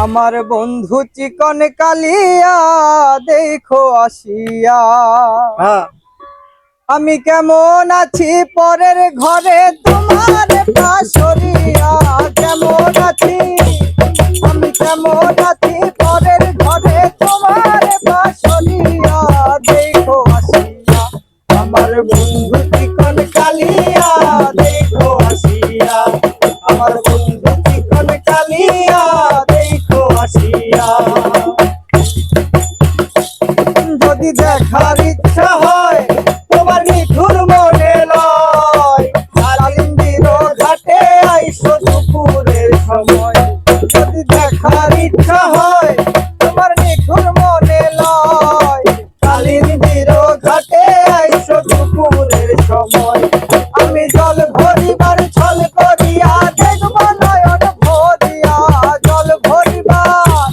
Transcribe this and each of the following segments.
আমার বন্ধু চিকন কালিয়া দেখো আসিয়া। আমি কেমন আছি পরের ঘরে তোমার পাশরিয়া। কেমন আছি আমি, কেমন আছি পরের ঘরে তোমার পাশরিয়া। দেখো আসিয়া আমার বন্ধু চিকন কালিয়া, দেখো আসিয়া আমার বন্ধু চিকন কালিয়া, দেখো আসিয়া। যদি দেখার ইচ্ছা হয় তোমার নিঠুর মনে লয়, কালিন্দির ঘাটে আইসো দুপুরের সময়। যদি দেখার ইচ্ছা হয় তোমার নিঠুর মনে লয়, কালিন্দির ঘাটে আইসো দুপুরের সময়। আমি জল ভরিবার ছল করিয়া দেখব নয়ন ভরিয়া। জল ভরিবার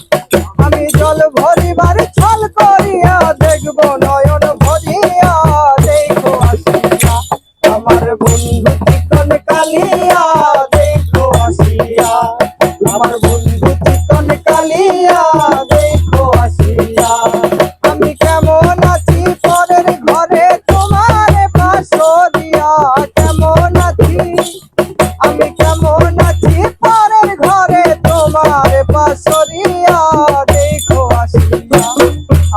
আমি জল ভরিবার ছল করিয়া দেখব নয়ন ভরিয়া। দেখো আসিয়া আমার বন্ধু চিকন কালিয়া, দেখো আসিয়া আমার বন্ধু চিকন কালিয়া, দেখো আসিয়া। আমি কেমন আছি পরের ঘরে তোমার পাশরিয়া। কেমন আছি আমি, কেমন আছি পরের ঘরে তোমার পাশরিয়া। দেখো আসিয়া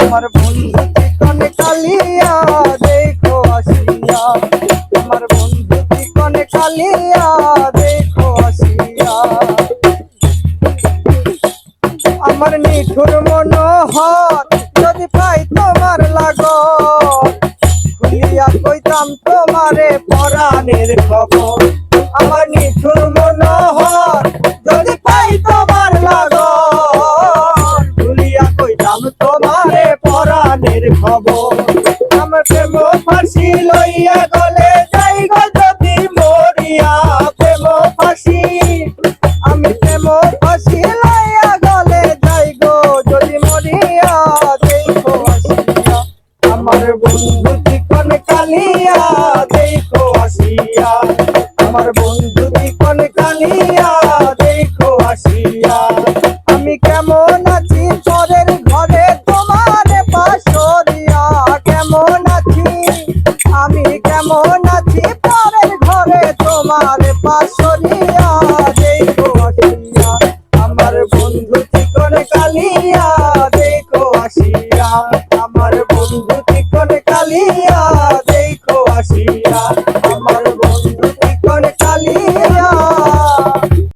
আমার বন্ধু চিকন কালিয়া, দেখো আসিয়া আমার বন্ধু চিকন কালিয়া, দেখো আসিয়া। আমার নিঠুর মনোহর যদি পাই তোমার লাগত, খুলিয়া কইতাম তোমারে পরাণের খবর।